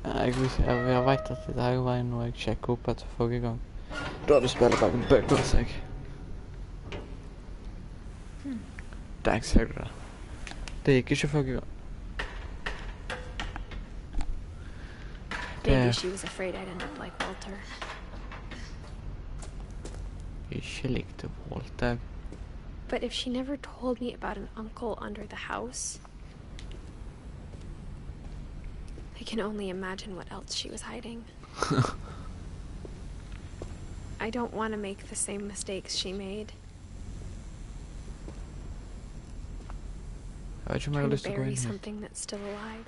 Jeg vet at dette her var noe jeg sjekket opp etter forrige gang. Da hadde spillet bare bøgget seg. Der ser du det. Det gikk ikke forrige gang. Maybe she was afraid I'd end up like Walter. Ikke likte Walter. But if she never told me about an uncle under the house, I can only imagine what else she was hiding. I don't want to make the same mistakes she made. Trying to bury something that's still alive.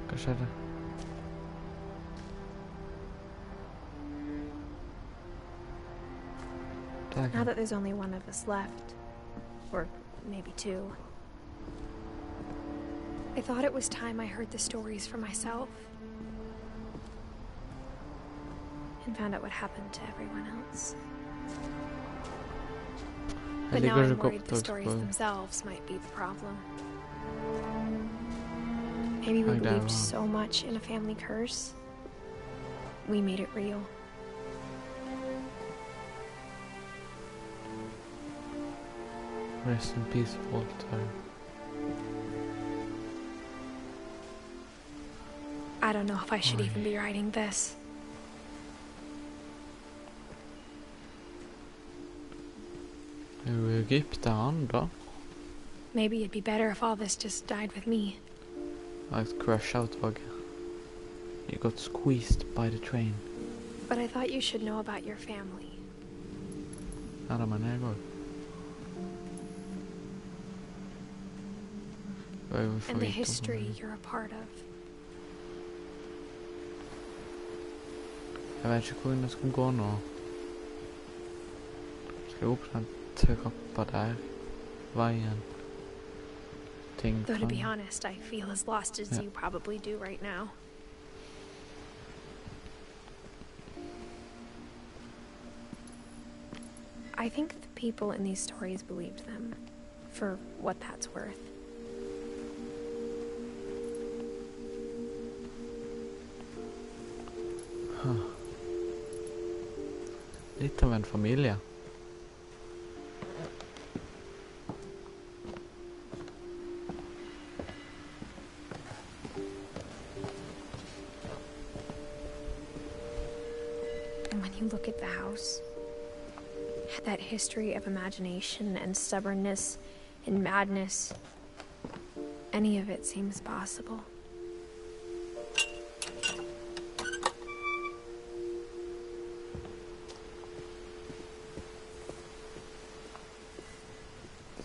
Hva skjedde? Now that there's only one of us left, or maybe two, I thought it was time I heard the stories for myself and found out what happened to everyone else. But now I'm worried the stories themselves might be the problem. Maybe we believed so much in a family curse, we made it real. Rest in peace, Walter. I don't know if I should even be writing this. Maybe it'd be better if all this just died with me. Like crash out, Vog. You got squeezed by the train. But I thought you should know about your family. Ja, men jeg går. And the history you're a part of. Jeg vet ikke hvor jeg skal gå nå. Skal jeg opp den trappa der? Veien? Ting. Though to be honest, I feel as lost as you probably do right now. I think the people in these stories believed them, for what that's worth. Litt av en familie. And when you look at the house, that history of imagination and stubbornness and madness, any of it seems possible.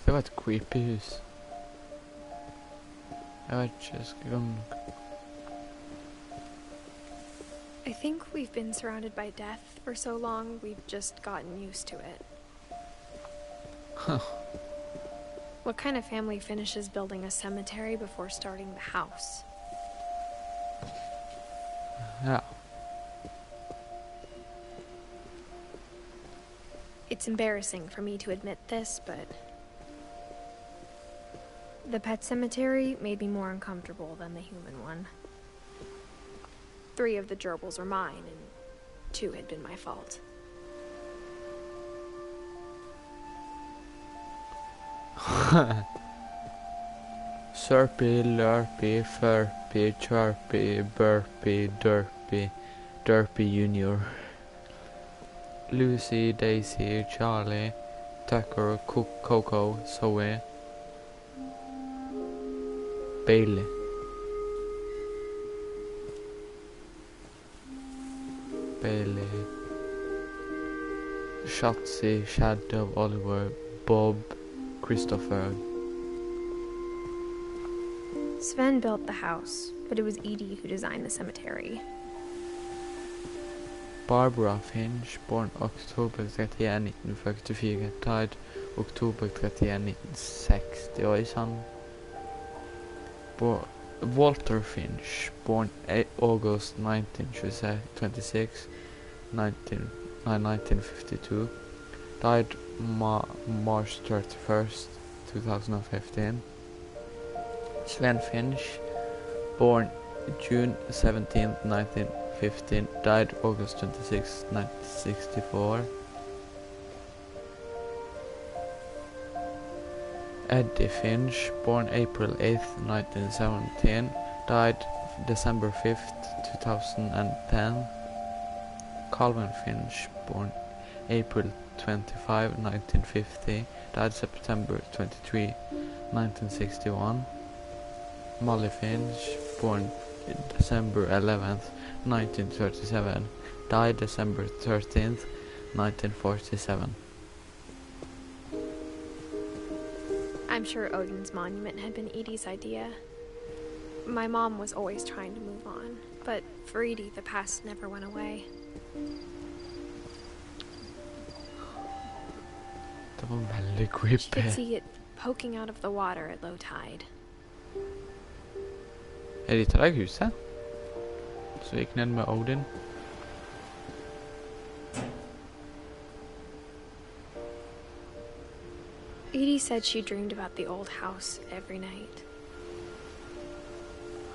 Det var et creepy hus. Jeg vet ikke, jeg skal gå nok. I think we've been surrounded by death for so long, we've just gotten used to it. Huh. What kind of family finishes building a cemetery before starting the house? Ja. It's embarrassing for me to admit this, but the pet cemetery made me more uncomfortable than the human one. 3 of the gerbils were mine, and 2 had been my fault. Slurpy, Lurpy, Furpy, Chirpy, Burpy, Derpy, Derpy Junior. Lucy, Daisy, Charlie, Tucker, Coco, Zoe, Bailey. Bailey, Shotzi, Shadow, Oliver, Bob, Christopher. Sven built the house, but it was Edie who designed the cemetery. Barbara Finch, born October 31, 1944, died October 31, 1960. Oi, sann. Walter Finch, born August 1952, 1952, died March 31st, 2015. Sven Finch, born June 17th, 1915, died August 26th, 1964. Edith Finch, born April 8th, 1917, died December 5th, 2010. Calvin Finch, born April 25, 1950, died September 23, 1961. Molly Finch, born December 11th, 1937, died December 13th, 1947. I'm sure Odin's monument had been Edie's idea. My mom was always trying to move on, but for Edie, the past never went away. Det var veldig She creepy. could see it poking out of the water at low tide. De tar deg huset? Så vi gikk ned med Odin. Edie said she dreamed about the old house every night.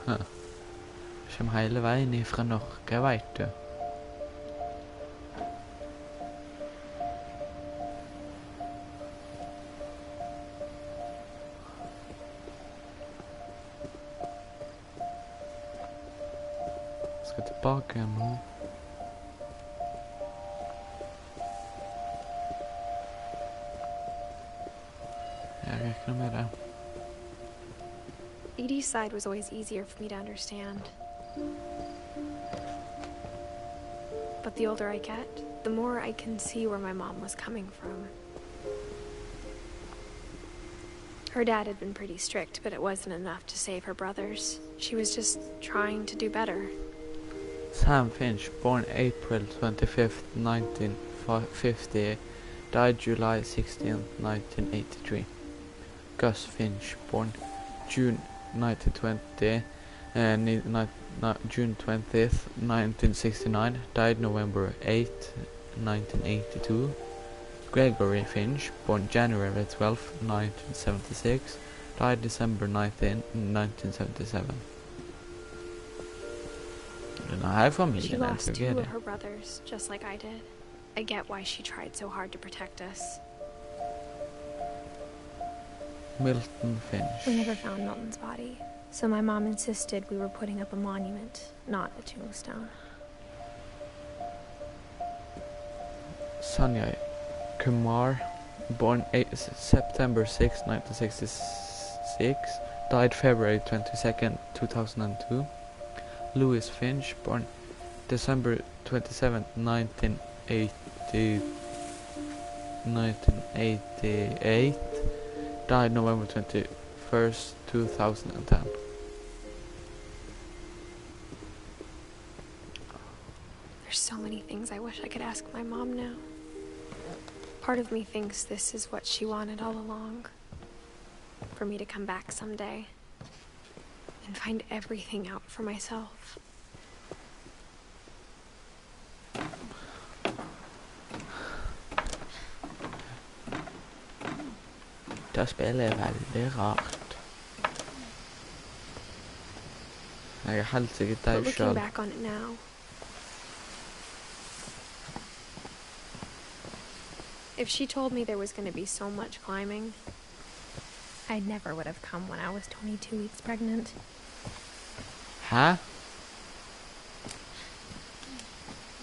Huh. Kjem hele veien ifra Norge, vet du. Skal tilbake igjen nå. Jeg regner med det. Edie's side was always easier for me to understand. But the older I get, the more I can see where my mom was coming from. Her dad had been pretty strict, but it wasn't enough to save her brothers. She was just trying to do better. Sam Finch, born April 25th, 1950, died July 16th, 1983. Gus Finch, born June 1920, June 20th, 1969, died November 8th, 1982. Gregory Finch, born January 12th, 1976, died December 19th, 1977. Denne her She familien er lost two tragedie. of her brothers, just like I did. I get why she tried so hard to protect us. Milton We Finch. never found Milton's body, so my mom insisted we were putting up a monument, not a tombstone. Sanjay Kumar, born September 6, 1966, died February 22nd, 2002. Louis Finch, born December 27, 1988, died November 21st, 2010. There's so many things I wish I could ask my mom now. Part of me thinks this is what she wanted all along. For me to come back someday and find everything out for myself. Det spillet er veldig rart. Jeg er helt sikkert But deg looking selv. back on it now, if she told me there was going to be so much climbing, I never would have come when I was 22 weeks pregnant. Hæ?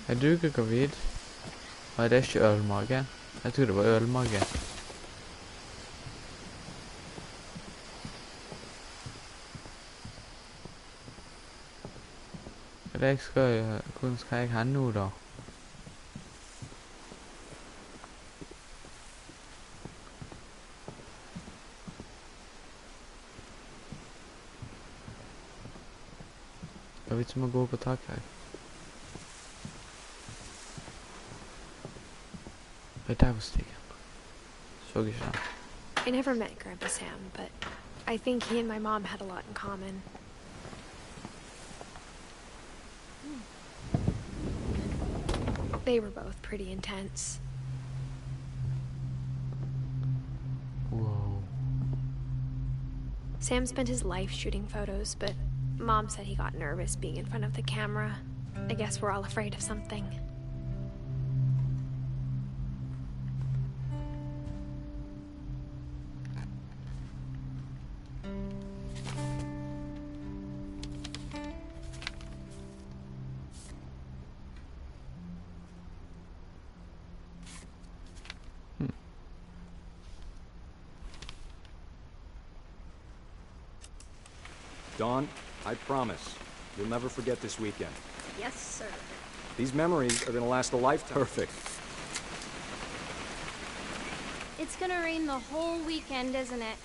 Er du ikke gravid? Nei, det er ikke ølmage. Jeg tror det var ølmage. Hvordan skal jeg hen nå da? Jeg vet ikke om jeg går på taket her. Der var stigen. Så ikke den. I never met Grandpa Sam, but I think he and my mom had a lot in common. They were both pretty intense. Sam spent his life shooting photos, but Mom said he got nervous being in front of the camera. I guess we're all afraid of something. Dawn, I promise, you'll never forget this weekend. Yes, sir. These memories are gonna last a lifetime. Perfect. It's gonna rain the whole weekend, isn't it?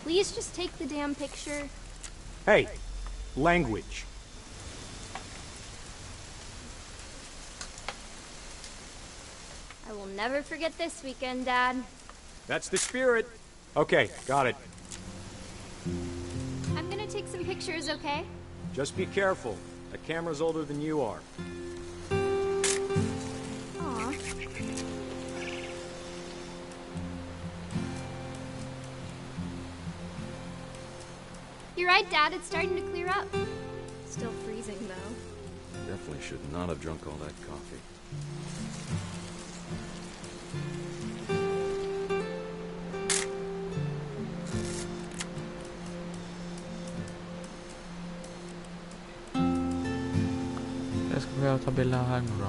Please just take the damn picture. Hey, language. I will never forget this weekend, Dad. That's the spirit. Okay, got it. I'm gonna take some pictures, okay? Just be careful. That camera's older than you are. Aw. You're right, Dad. It's starting to clear up. Still freezing, though. Definitely should not have drunk all that coffee. Jag ska börja ta bilder här nu då.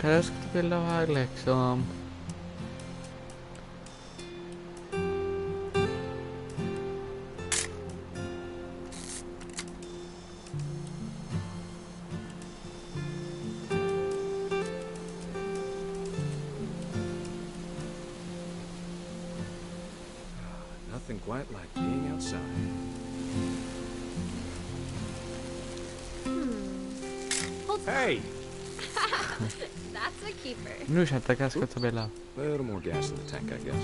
Jag ska ta bilder här liksom. Nothing quite like being outside. Hold Hey! That's a keeper. Nu känner jag ska ta bilder. A little more gas in the tank, I guess.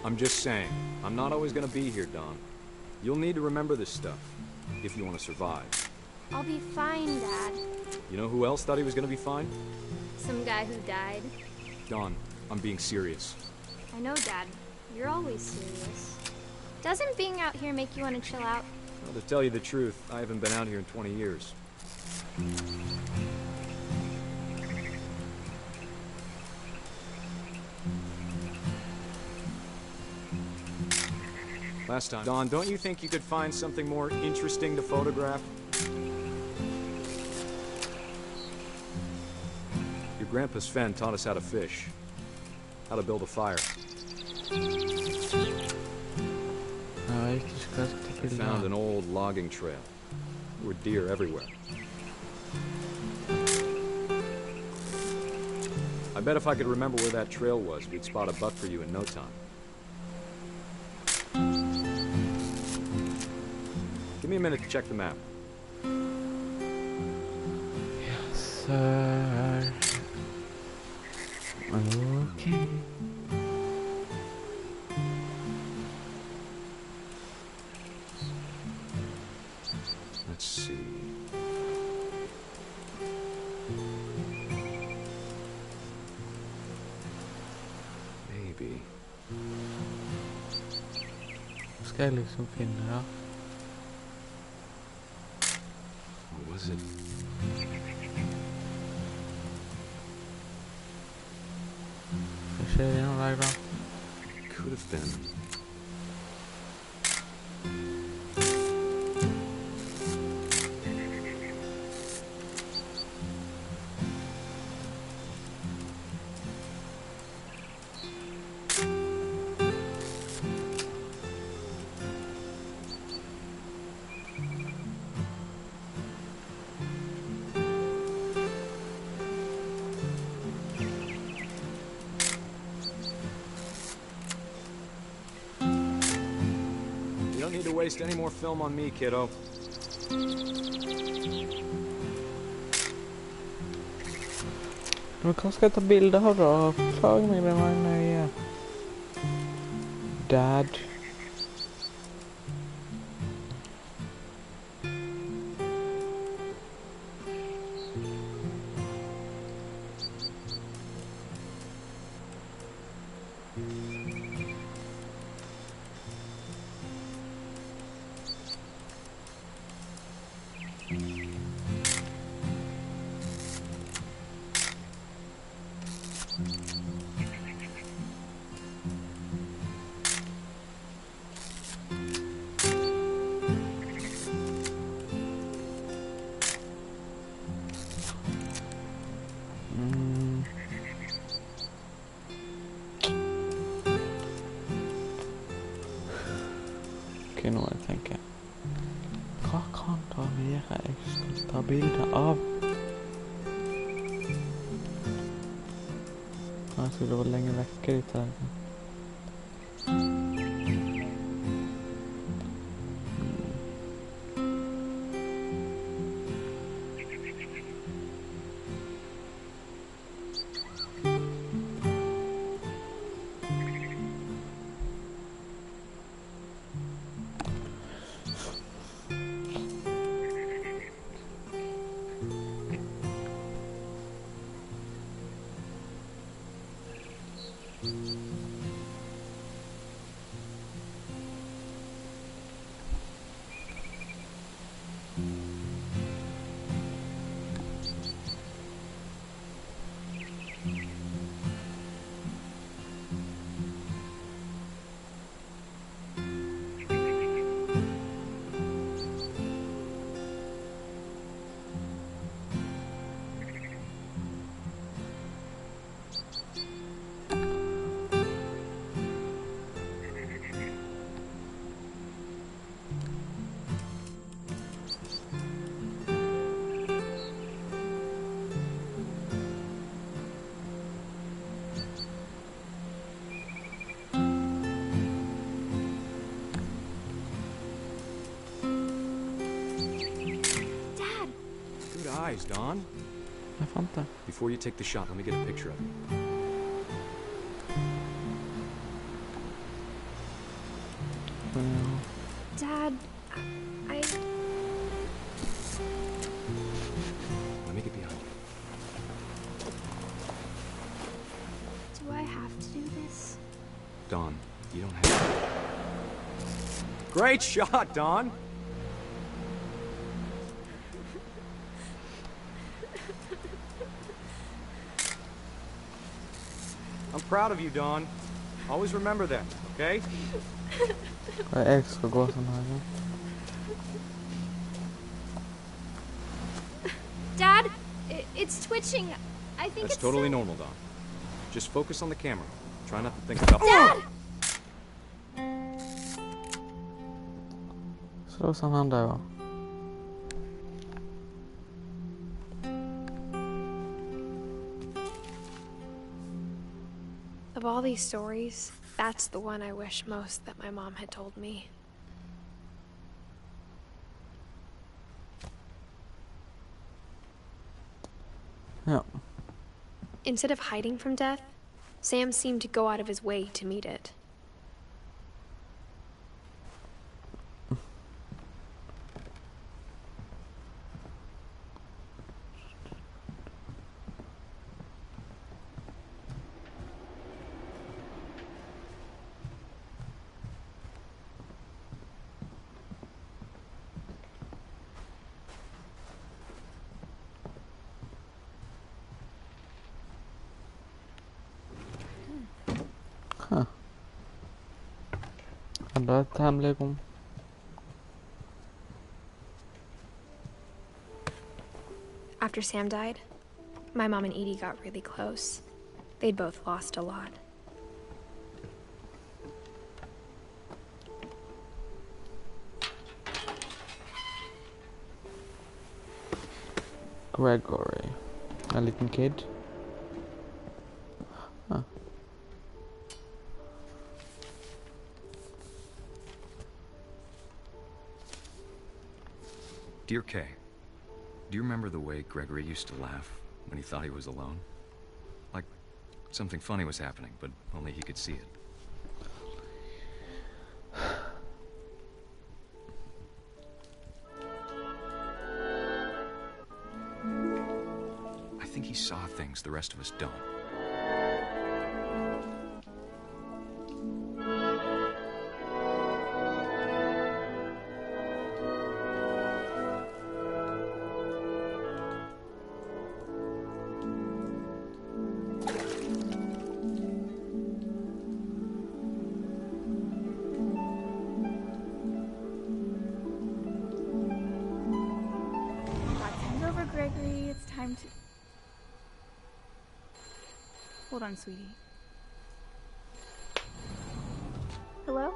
I'm just saying, I'm not always gonna be here, Don. You'll need to remember this stuff, if you want to survive. I'll be fine, Dad. You know who else thought he was gonna be fine? Some guy who died. Don, I'm being serious. I know, Dad. You're always serious. Doesn't being out here make you want to chill out? Well, to tell you the truth, I haven't been out here in 20 years. Last time. Don, don't you think you could find something more interesting to photograph? Your grandpa's Fen taught us how to fish, how to build a fire. Ja, just ska ta I found an bilder. old logging trail. There were deer everywhere. I bet if I could remember where that trail was, we'd spot a buck for you in no time. Give me a minute to check the map. Yes, sir. Okay. Let's see. Maybe. Ska jag liksom finna då? What was it? Kanske är det någon väg då? Could have been. to waste any more film on me, kiddo. Men hva skal jeg ta bilder av da? Forklar meg det var nøye. Dad. Ok, nå må jeg tenke. Hva kan da være jeg skal ta bilder av? Jeg tror det var lenge vekke litt her. Eyes, Don. Jeg fant det. Before you take the shot, let me get a picture of you. Dad, I... Let me get behind you. Do I have to do this? Don, you don't have to. Great shot, Don! I'm proud of you, Dawn. Always remember that, okay? Jeg skal gå sånn her. Dad, it's twitching. I think That's it's totally normal, Dawn. Just focus on the camera. Try not to think about... Dad! Så sånn han der var. Of all these stories, that's the one I wish most that my mom had told me. Ja. Instead of hiding from death, Sam seemed to go out of his way to meet it. Enda et hemmelig rom. After Sam died, my mom and Edie got really close. They'd both lost a lot. Gregory. A little kid. Huh. Dear Kay, do you remember the way Gregory used to laugh when he thought he was alone? Like something funny was happening, but only he could see it. I think he saw things the rest of us don't. Gregory, it's time to... Hold on, sweetie. Hello?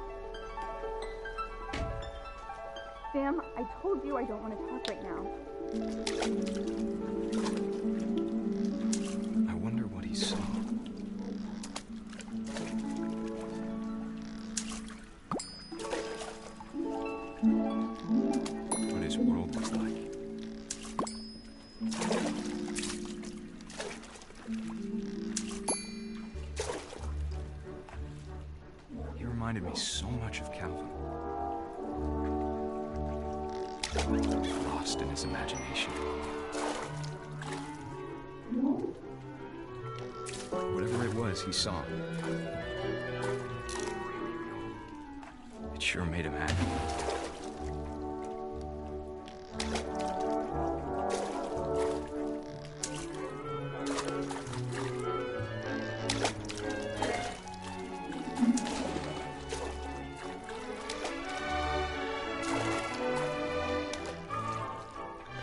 Sam, I told you I don't want to talk right now. I wonder what he saw. What his world was like. He reminded me so much of Calvin. Lost in his imagination. Whatever it was he saw, it sure made him happy.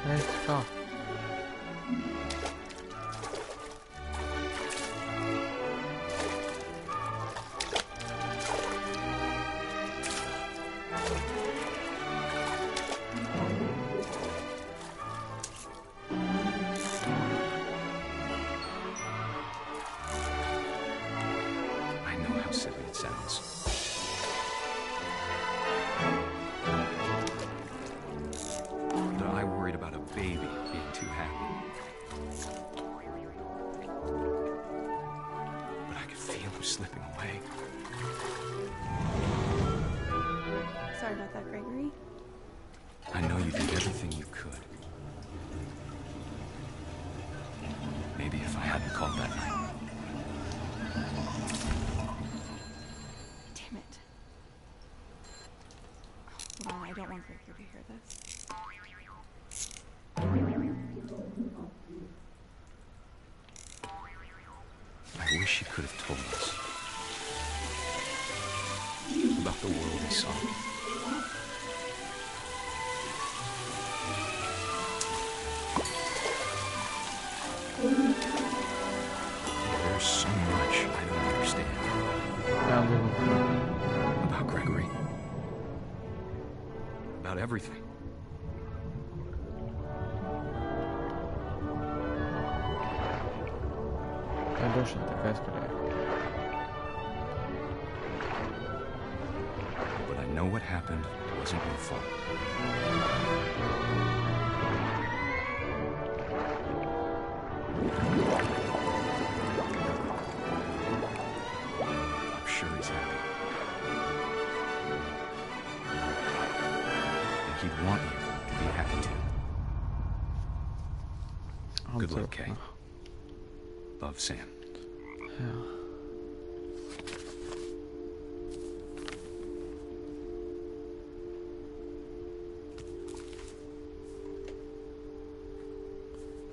Let's go. I know how silly it sounds. But I worried about a baby being too happy. But I could feel him slipping away. Sorry about that, Gregory. I know you did everything you could. Maybe if I hadn't called that night. Damn it. Hold on, I don't want Gregory to hear this. I wish he could have told us about the world he saw. There's so much I don't understand about Gregory. About everything. Ja, då skjuter jag ska det. But I know what happened wasn't your fault. I'm sure he's happy. And he'd want you to be happy too. Good luck, Kay. Love, Sam. Ja.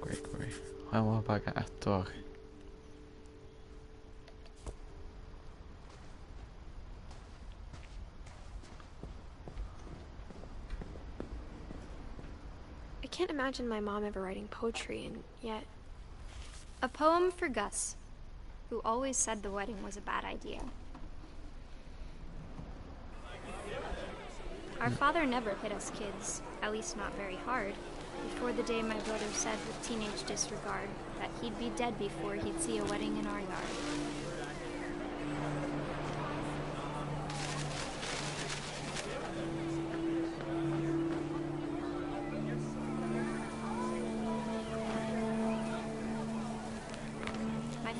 Gregory. Han var bara 1 år. I can't imagine my mom ever writing poetry, and yet... A poem for Gus, who always said the wedding was a bad idea. Our father never hit us kids, at least not very hard, before the day my brother said with teenage disregard that he'd be dead before he'd see a wedding in our yard.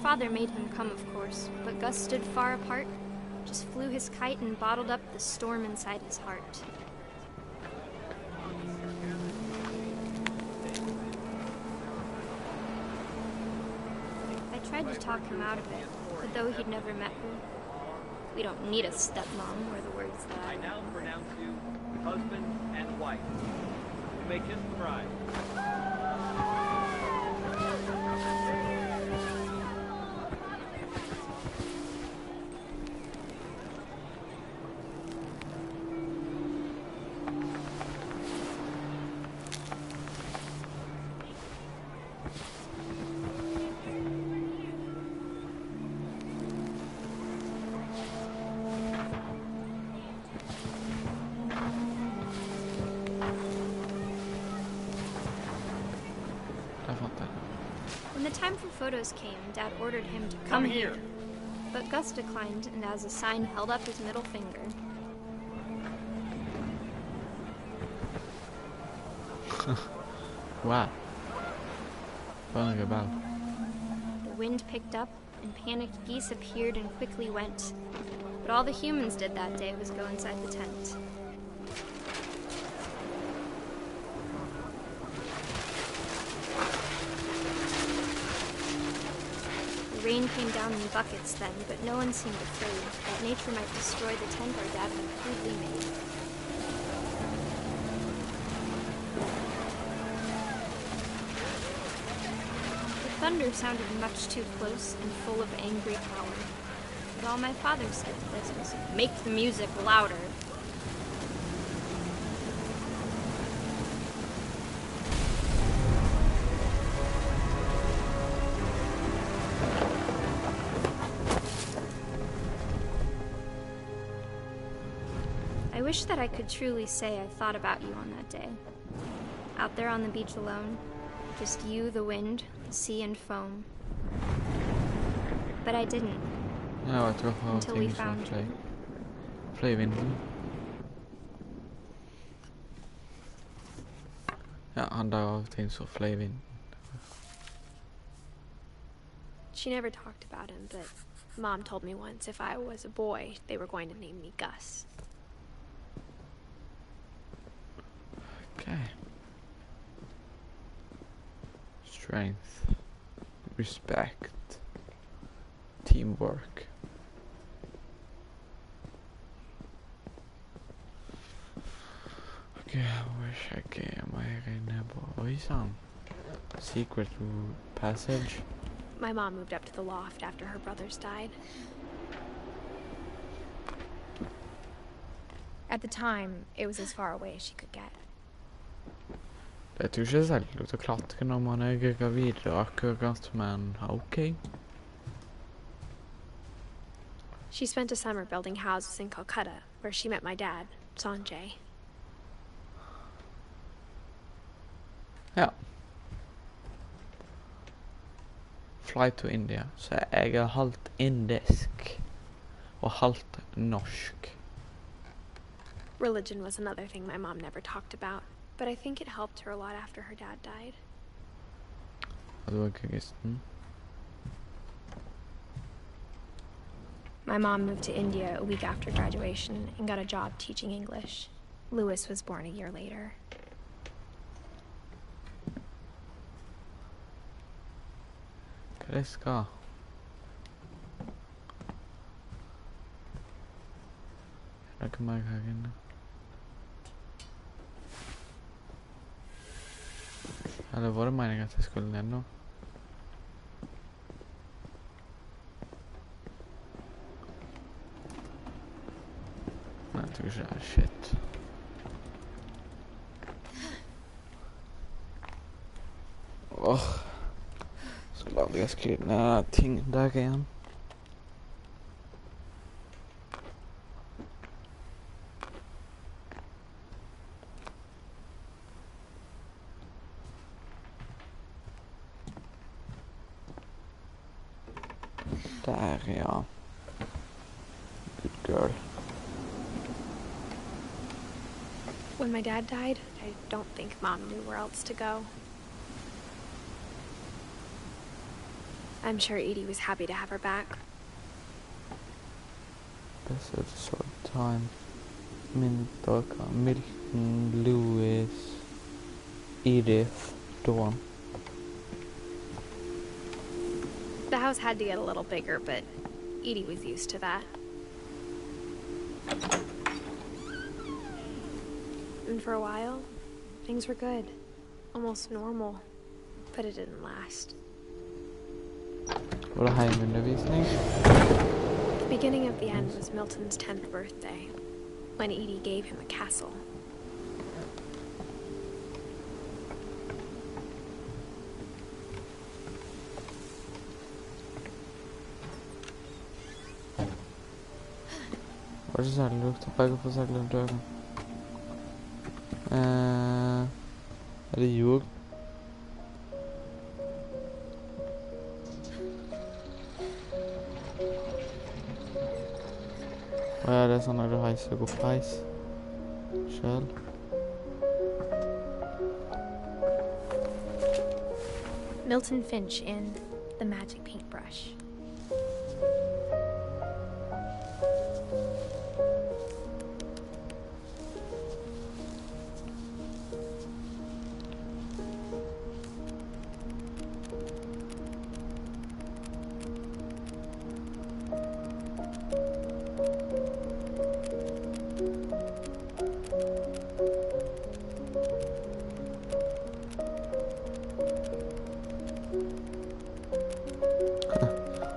father made him come, of course, but Gus stood far apart, just flew his kite and bottled up the storm inside his heart. I tried to talk him out of it, but though he'd never met her, we don't need a stepmom, were the words that I now pronounce you husband and wife. You may kiss the bride. When the time for photos came, Dad ordered him to come here. But Gus declined, and as a sign held up his middle finger. Wow. Funny about. The wind picked up, and panicked geese appeared and quickly went. But all the humans did that day was go inside the tent. The rain came down in buckets then, but no one seemed afraid that nature might destroy the tent our dad had crudely made. The thunder sounded much too close and full of angry power. But all my father said to this was, "Make the music louder." I wish that I could truly say I thought about you on that day. Out there on the beach alone, just you, the wind, the sea, and foam. But I didn't. Ja, jag tror jag Until we har found tänkt you. Flyvinden. Ja, handlar av ting som flyvinden. She never talked about him, but Mom told me once if I was a boy, they were going to name me Gus. Okay. Strength. Respect. Teamwork. Okay, wish I came. Oj, san. Secret passage. My mom moved up to the loft after her brothers died. At the time, it was as far away as she could get. Det tror ikke selv å klatre når man er gravid akkurat, men ok. She spent a summer building houses in Calcutta, where she met my dad, Sanjay. Ja. Fly to India. Så jeg er halvt indisk og halvt norsk. Religion was another thing my mom never talked about, but I think it helped her a lot after her dad died. Og du var kristen. My mom moved to India a week after graduation and got a job teaching English. Louis was born a year later. Hva det skal? Er det mer her inne? Eller var det meningen at jeg skulle ned nå? Nei, jeg tror ikke det er shit. Skulle aldri ha skrevet ned ting der igjen. Der, ja. Good girl. When my dad died, I don't think Mom knew where else to go. I'm sure Edie was happy to have her back. Best of the short time. Milton, Lewis, Edith, Dawn. The house had to get a little bigger, but Edie was used to that. And for a while, things were good. Almost normal. But it didn't last. Var det heimundervisning? The beginning of the end was Milton's 10th birthday, when Edie gave him a castle. Var det så særlig lukt å begge på særlig døren? Er det jord? Ja, det er sånn når du heiser opp heis selv. Milton Finch in The Magic Paintbrush.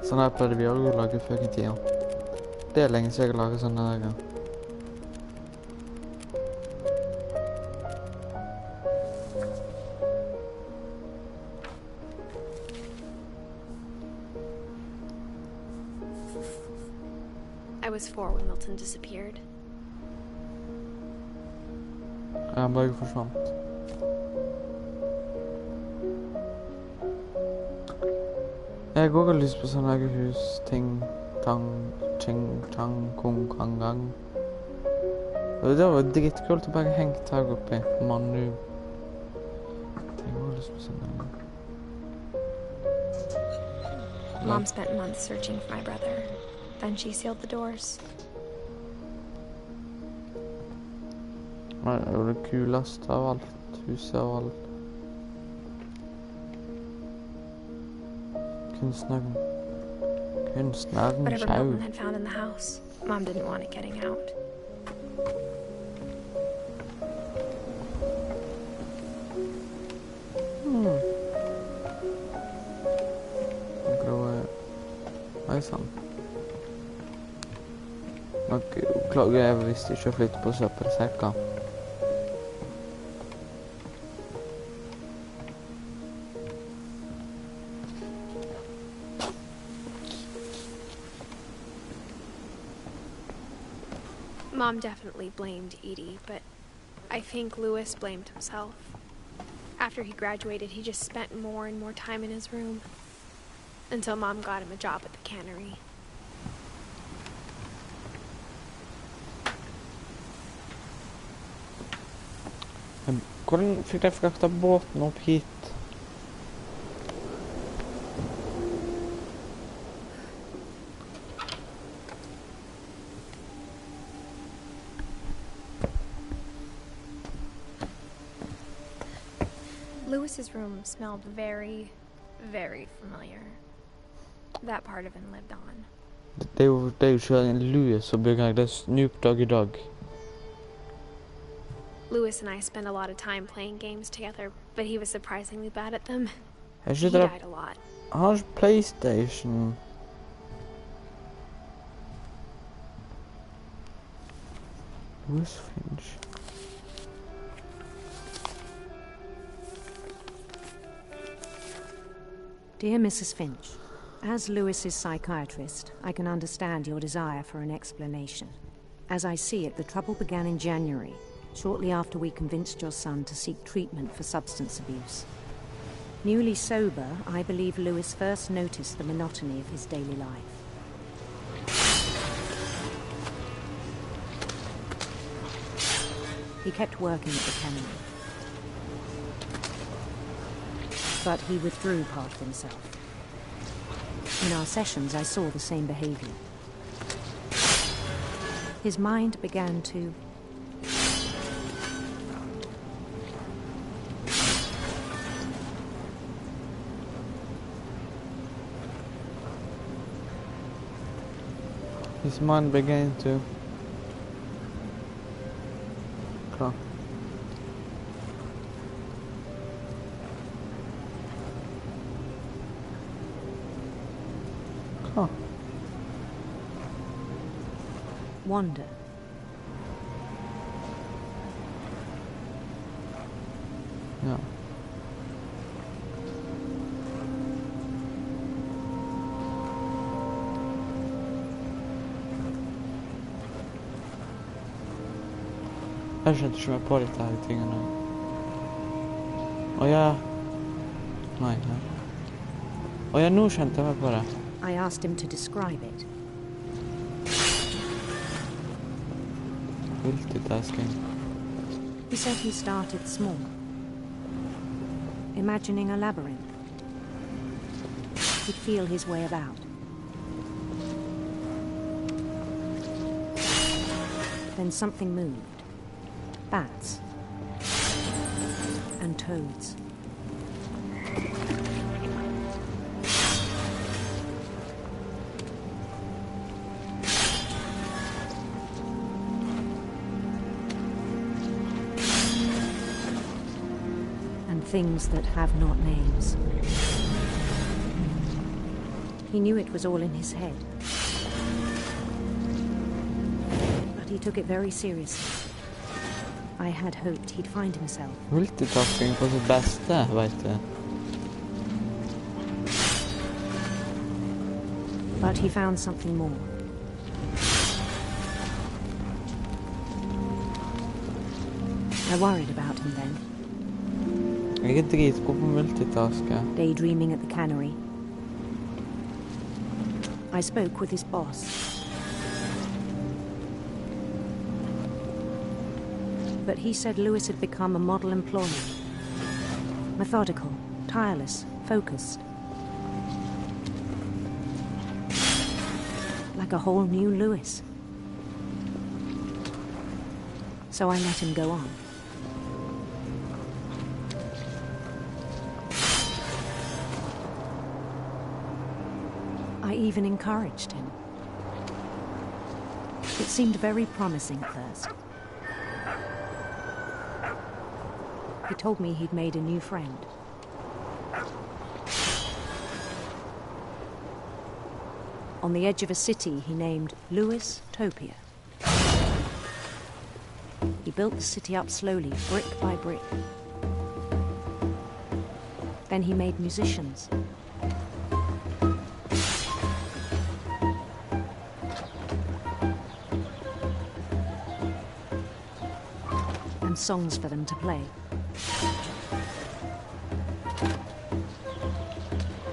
Sånn her pleide vi også å lage før i tiden. Det er lenge siden jeg lager sånne her. I was 4 when Milton disappeared. Han bare forsvant. Jeg har også lyst på sånne hus, ting, tang, ching, chang, kong, kang, gang. Det var dritkult å bare henge her oppe i Manu. Jeg har også lyst på sånne her. Mom spent months searching for my brother. Then she sealed the doors. Det er jo det kuleste av alt. Huset av alt. Kunstneren Whatever Chow. Milton had found in the house, Mom didn't want it getting out. Oi sann. Nok klager jeg hvis de ikke flytter på søppelsekka. Mom definitely blamed Edie, but I think Lewis blamed himself. After he graduated, he just spent more and more time in his room. Until Mom got him a job at the cannery. Hvordan fikk de frakta båten opp hit? Lewis's room smelled very, very familiar. That part of him lived on. Det er jo ikke en Lewis som bygger her, det er Snoop Dogg i dag. Lewis and I spent a lot of time playing games together, but he was surprisingly bad at them. Jeg He synes det died a lot. Han har ikke PlayStation. Edith Finch. Dear Mrs. Finch, as Lewis's psychiatrist, I can understand your desire for an explanation. As I see it, the trouble began in January, shortly after we convinced your son to seek treatment for substance abuse. Newly sober, I believe Lewis first noticed the monotony of his daily life. He kept working at the cannery, but he withdrew part of himself. In our sessions, I saw the same behavior. His mind began to... His mind began to... Hva? Hva? wander. Ja. Jeg skjønte ikke meg på dette her tingene. Åja. Nei, nei. Åja, nå skjønte jeg meg på det. I asked him to describe it. Multitasking. He said he started small, imagining a labyrinth. He'd feel his way about. Then something moved. Bats. And toads. And things that have not names. He knew it was all in his head. But he took it very seriously. I had hoped he'd find himself. Multitasking på sitt beste, vet du. But he found something more. I worried about him then. Jeg er dritgod på multitaske. Daydreaming at the cannery. I spoke with his boss. But he said Lewis had become a model employee. Methodical, tireless, focused. Like a whole new Lewis. So I let him go on. I even encouraged him. It seemed very promising at first. He told me he'd made a new friend. On the edge of a city he named Lewis Topia. He built the city up slowly, brick by brick. Then he made musicians. And songs for them to play.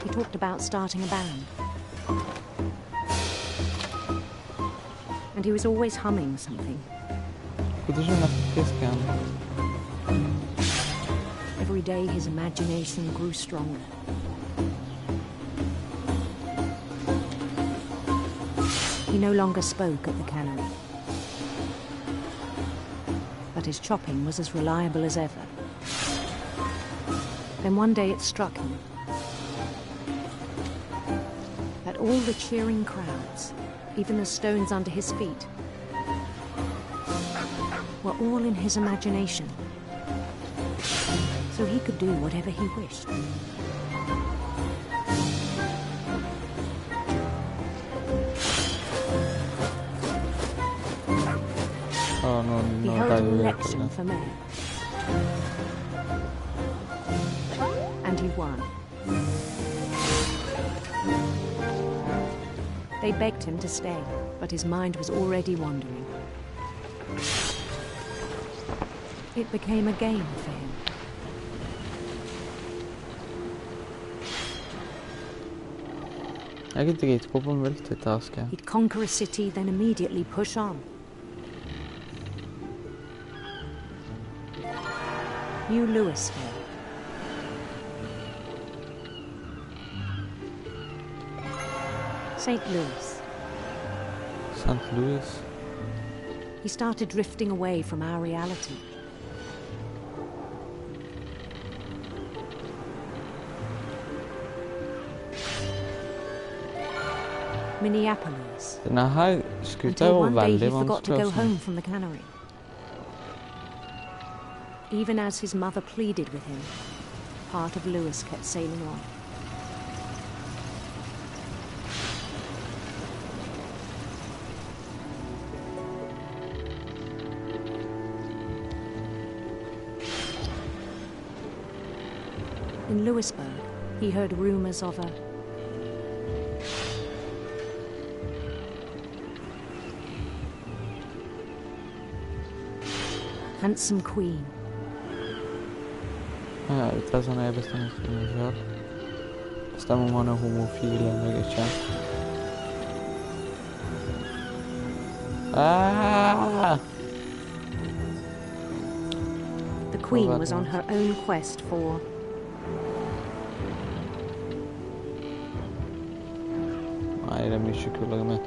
He talked about starting a band. And he was always humming something. Every day his imagination grew stronger. He no longer spoke at the cannery. But his chopping was as reliable as ever. Then one day it struck him that all the cheering crowds, even the stones under his feet, were all in his imagination. So he could do whatever he wished. Oh, no, He no, held an election for mayor. And he won. They begged him to stay, but his mind was already wandering. It became a game for him. Jeg er dritgod på multitaske. He'd conquer a city, then immediately push on. New Lewisville. St. Louis. St. Louis. He started drifting away from our reality. Minneapolis. Den här skutan Until var one day he väldigt forgot to go vanskelig. home from the cannery. Even as his mother pleaded with him, part of Lewis kept sailing on. In Lewisburg, he heard rumors of a handsome queen. Ja, utan sådana jag bestämmer mig för. Bestämmer om han är homofil eller inte. Ah! The queen was on her own quest for Nej, det är mycket coolare med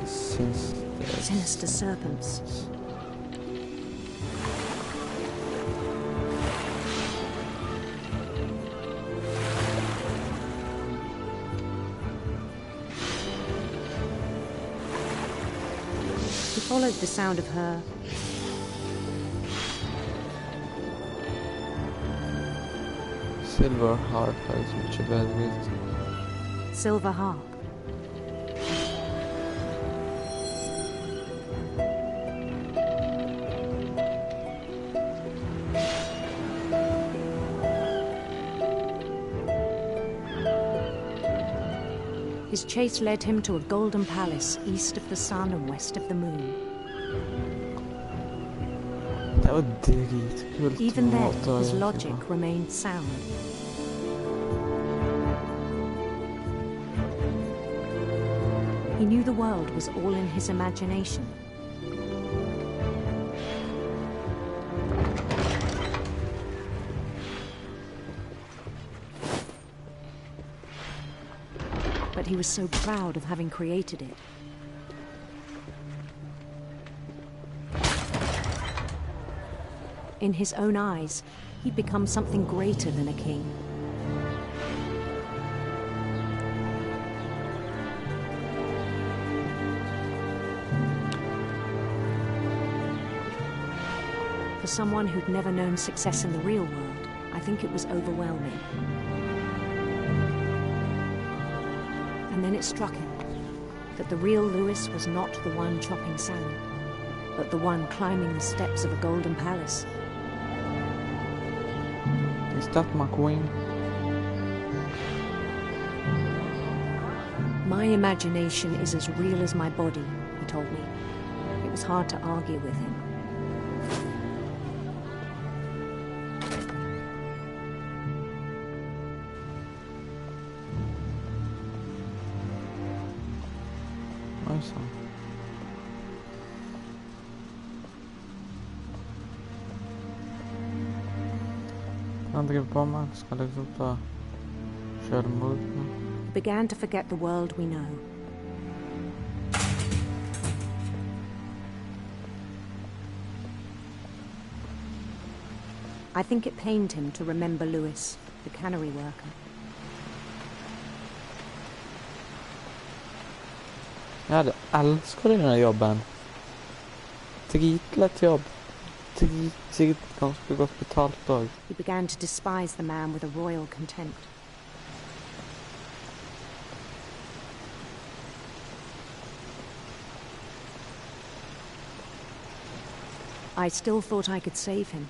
sinister serpents. He followed the sound of her silver harp är så mycket väldigt. silver harp. His chase led him to a golden palace east of the sun and west of the moon. Det var dritkult. Even then, his logic remained sound. He knew the world was all in his imagination. But he was so proud of having created it. In his own eyes, he'd become something greater than a king. For someone who'd never known success in the real world, I think it was overwhelming. And then it struck him that the real Lewis was not the one chopping salmon, but the one climbing the steps of a golden palace. Is that my queen? My imagination is as real as my body, he told me. It was hard to argue with him. Alltså. Han driver på mig, ska liksom ta självmord. He began to forget the world we know. I think it pained him to remember Lewis, the cannery worker. Jag hade älskat den här jobben. Dritlätt jobb. Drit ganska gott betalt dag. He began to despise the man with a royal contempt. I still thought I could save him.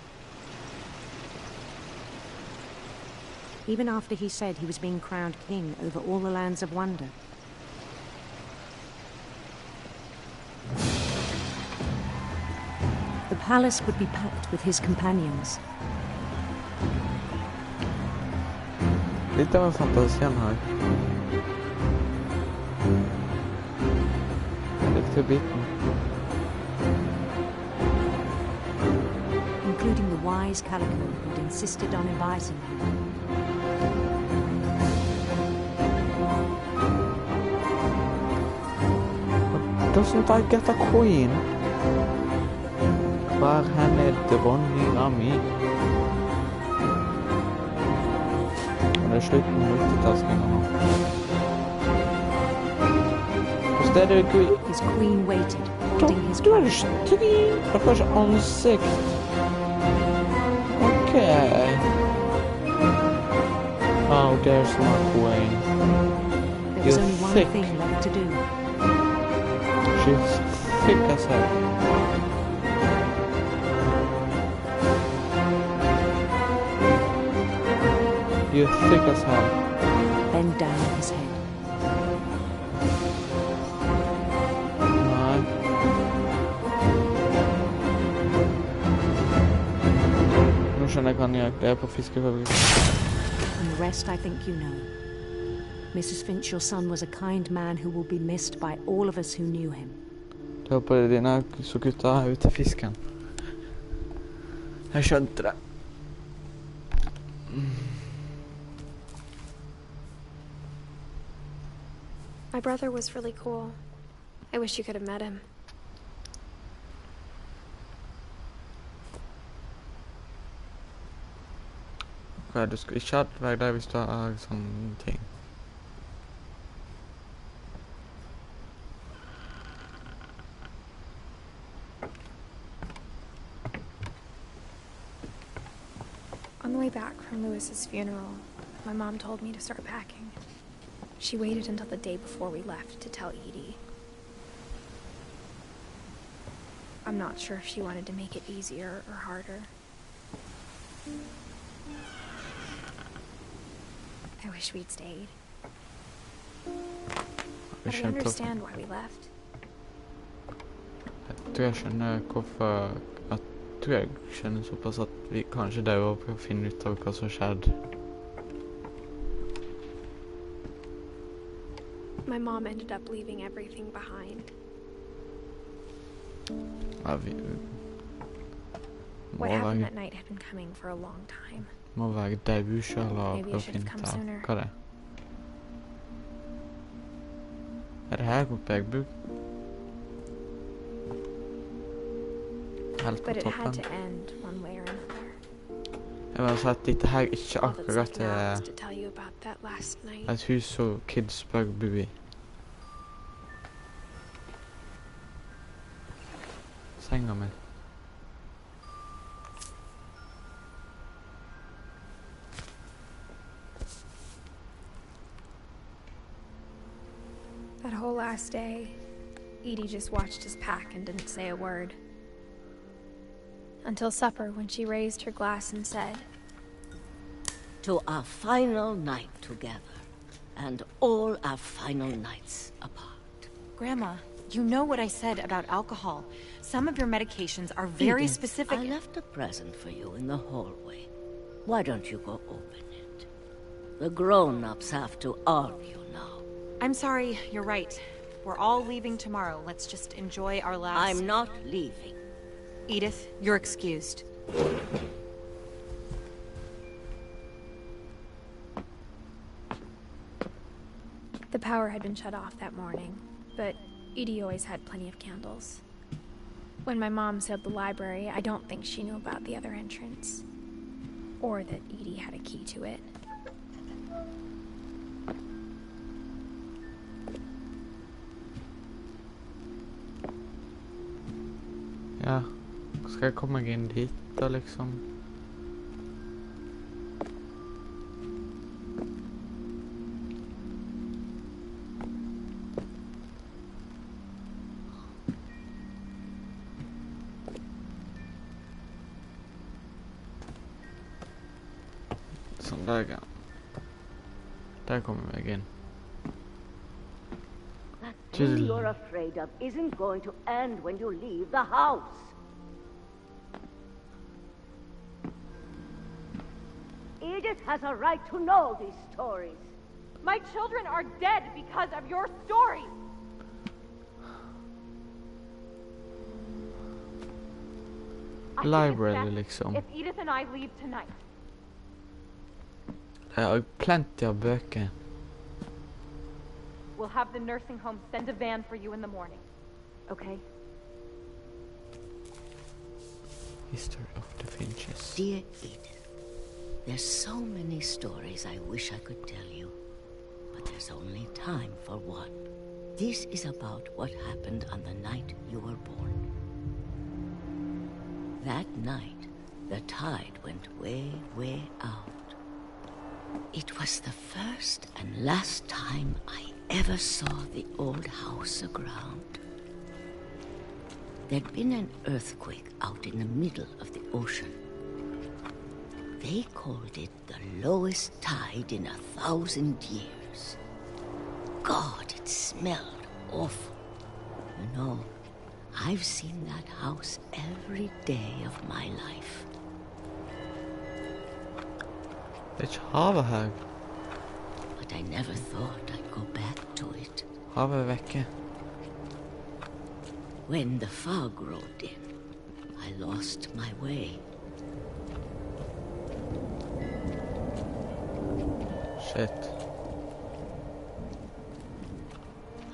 Even after he said he was being crowned king over all the lands of wonder. The palace would be packed with his companions. Lite av en fantasien här. Riktigt biten. Including the wise Calico who'd insisted on inviting him. sånt I get a queen. Var henne dronninga mi? Men det slutt med multitasking nå. Hvordan det queen? His queen waited, holding his Du breath. strid. Det får ikke ansikt. Okay. Oh, there's my queen. There was You're only one thick. thing left to do. She's thick as hell. You're thick as hell. Bend down his head. Nei. Nå skjønner jeg hva han gjør. Det er på fiskefabrikk. And the rest I think you know. Mrs. Finch, your son was a kind man who will be missed by all of us who knew him. Det var på det dine så gutta ut til fisken. Jeg skjønte det. My brother was really cool. I wish you could have met him. Ok, du skal ikke være der hvis du har sånne ting. On the way back from Lewis's funeral, my mom told me to start packing. She waited until the day before we left to tell Edie. I'm not sure if she wanted to make it easier or harder. I wish we'd stayed. But I understand why we left. Jeg tror jeg skjønner hvorfor jeg skjønner såpass at vi kanskje dauer på å finne ut av hva som skjedde. My mom ended up leaving everything behind. Ja, vi What happened that night had been coming for a long time. må være dau selv og Maybe I prøve å should have finne come ut av sooner. hva det er. Er det her på Bruk? Helt på But it had toppen. to end one way or another. Jeg vil si at dette her ikke All that's akkurat left now er is to tell you about that last night. et hus som kids bør bo i. Senga mi. That whole last day, Edie just watched us pack and didn't say a word. Until supper, when she raised her glass and said, To our final night together, and all our final nights apart. Grandma, you know what I said about alcohol. Some of your medications are very Edith, specific. I left a present for you in the hallway. Why don't you go open it? The grown-ups have to argue now. I'm sorry, you're right. We're all leaving tomorrow. Let's just enjoy our last... I'm not leaving. Edith, you're excused. the power had been shut off that morning, but Edie always had plenty of candles. When my mom sealed the library, I don't think she knew about the other entrance. Or that Edie had a key to it. Ja, skal jeg komme meg inn dit da, liksom? Sånn, der, ja. Der kommer jeg inn. That thing you're afraid of isn't going to end when you leave the house. Edith has a right to know these stories. My children are dead because of your stories. Library, liksom. If Edith and I leave tonight. Det er plenty av bøker. We'll have the nursing home send a van for you in the morning. okay? History of the Finches. Dear Edith, there's so many stories I wish I could tell you, but there's only time for one. This is about what happened on the night you were born. That night, the tide went way, way out. It was the first and last time I ever saw the old house aground. There'd been an earthquake out in the middle of the ocean. They called it the lowest tide in 1,000 years. God, it smelled awful. You know, I've seen that house every day of my life. Det er ikke havet her. But I never thought I'd go back to it. Havet er vekke. When the fog rolled in, I lost my way. Shit.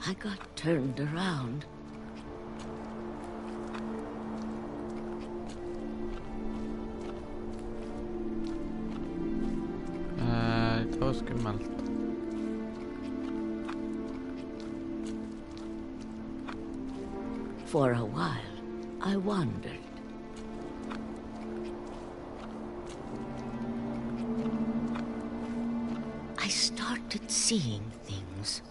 I got turned around. Det var skummelt. For a while, I wandered. I started seeing things.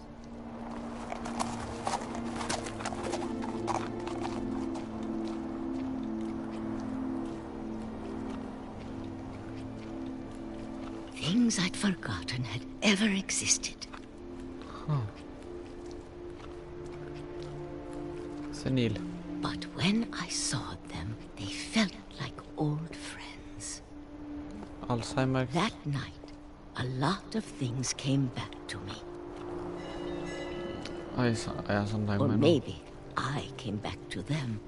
Things I'd forgotten had ever existed. Senil. But when I saw them, they felt like old friends. Alzheimer. That night, a lot of things came back to me. Or maybe I came back to them.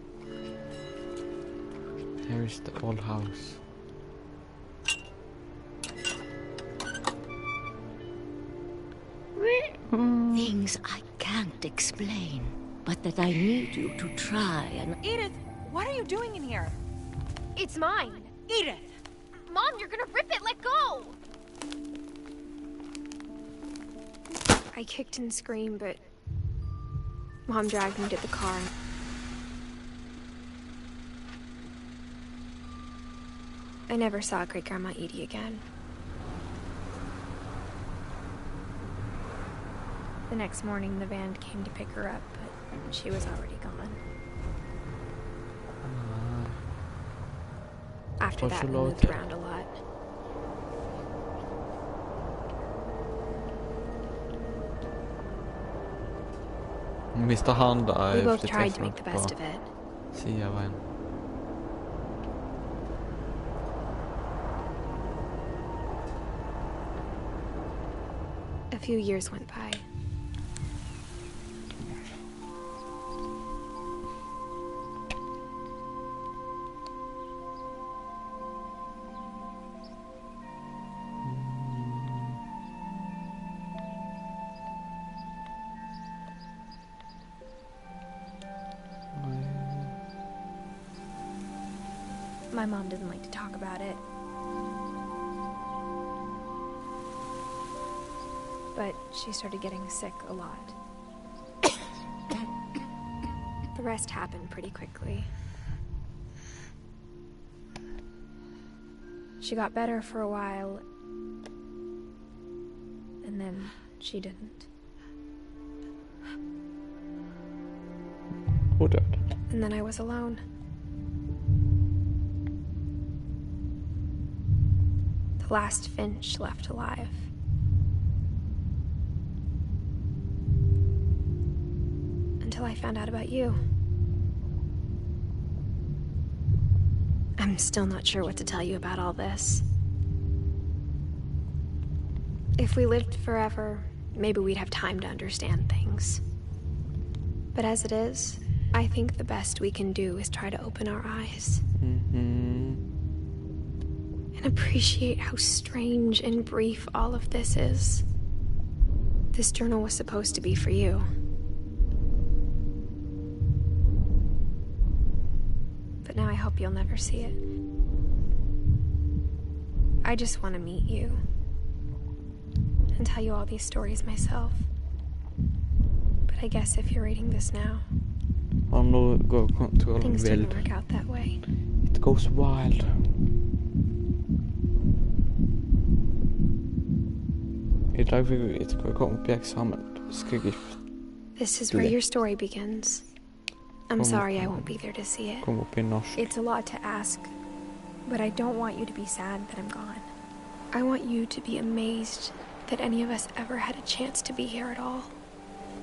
Here is the old house. Things I can't explain, but that I need you to try and... Edith, what are you doing in here? It's mine. Edith! Mom, you're gonna rip it. Let go! I kicked and screamed, but Mom dragged me to the car. I never saw Great-Grandma Edie again. The next morning, the van came to pick her up, but she was already gone. After that, we moved around a lot. Mr. Handlar. We both tried to make the best of it. Sida av veien. A few years went by. My mom doesn't like to talk about it. But she started getting sick a lot. The rest happened pretty quickly. She got better for a while, and then she didn't. Who did? And then I was alone. The last Finch left alive. Until I found out about you. I'm still not sure what to tell you about all this. If we lived forever, maybe we'd have time to understand things. But as it is, I think the best we can do is try to open our eyes. And appreciate how strange and brief all of this is. This journal was supposed to be for you. but now I hope you'll never see it. I just want to meet you and tell you all these stories myself. But I guess if you're reading this now, things didn't work out that way. It goes wild. I dag fikk vi ikke komme opp I eksamen. Skrift. This is where your story begins. I'm sorry I won't be there to see it. Kom opp I norsk. It's a lot to ask, but I don't want you to be sad that I'm gone. I want you to be amazed that any of us ever had a chance to be here at all.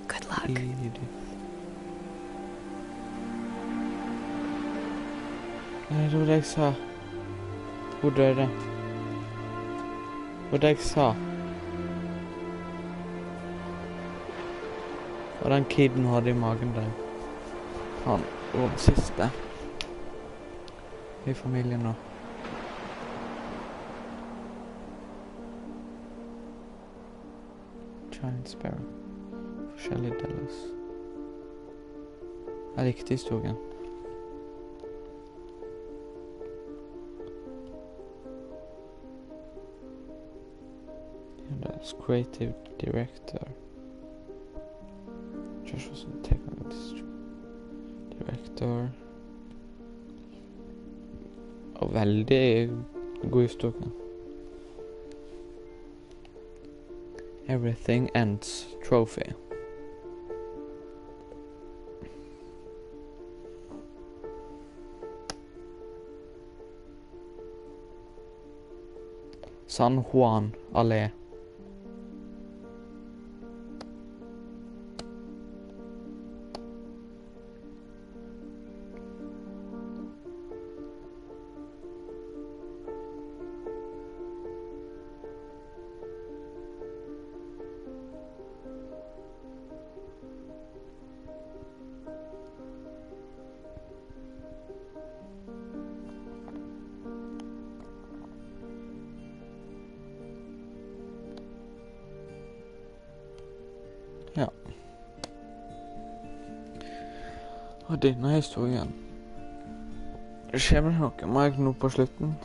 Good luck. Nei, det var det jeg sa. Hun døde. Det var det jeg sa. Og den kiden hadde I magen der. Han var den siste I familien nå. Giant Sparrow. Forskjellige deler. Jeg likte historien. That's creative director. Just wasn't taken this director. Og veldig god historie. Everything Ends Trophy. San Juan Allé. Ja. Og denne historien. Det skjer vel noe, må jeg nå på slutten?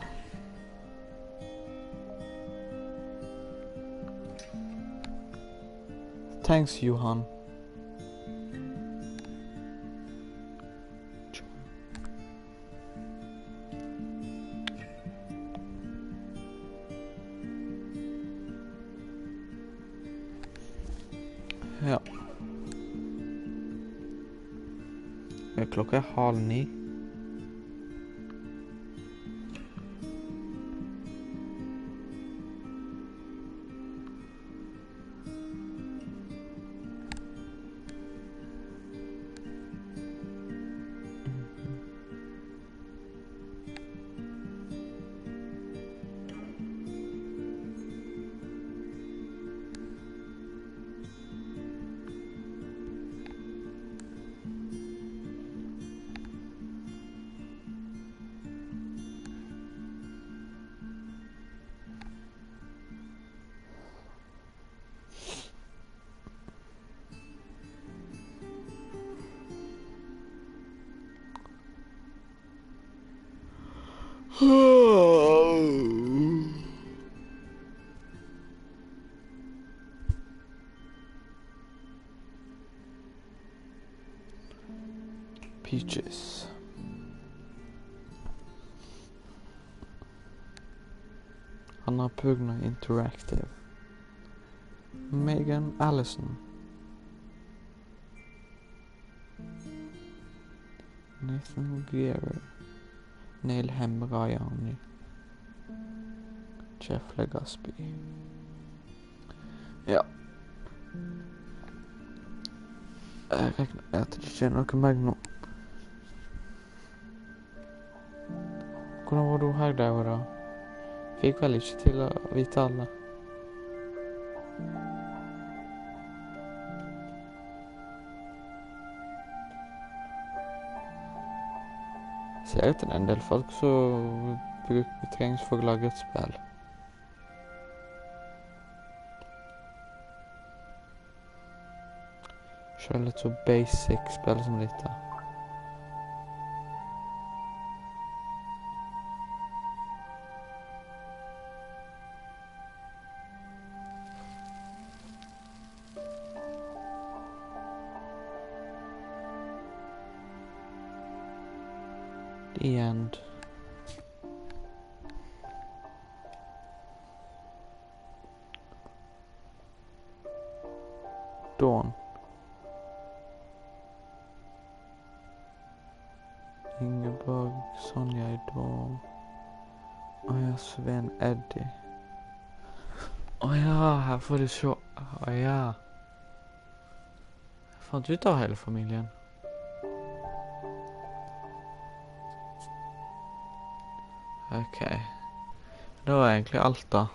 Thanks, Johan. Ja. Klokka 8:30. Peaches. Anna Pugna Interactive. Megan Allison. Nathan Guerrero. Neil Hemrajani. Jeff Legaspi. Ja. Jeg regner at det ikke noe mer nå. Hvordan var du her der da? Fikk vel ikke til å vite alle. Ser ut til en del folk som trengs for å lage et spill. Selv et så basic spill som dette. The end. Dawn. Ingeborg, Sonja i Dawn. Åja, Sven, Eddie. Åja, her får du se. Åja. Jeg fant ut av hele familien. Ok. Det var egentlig alt da.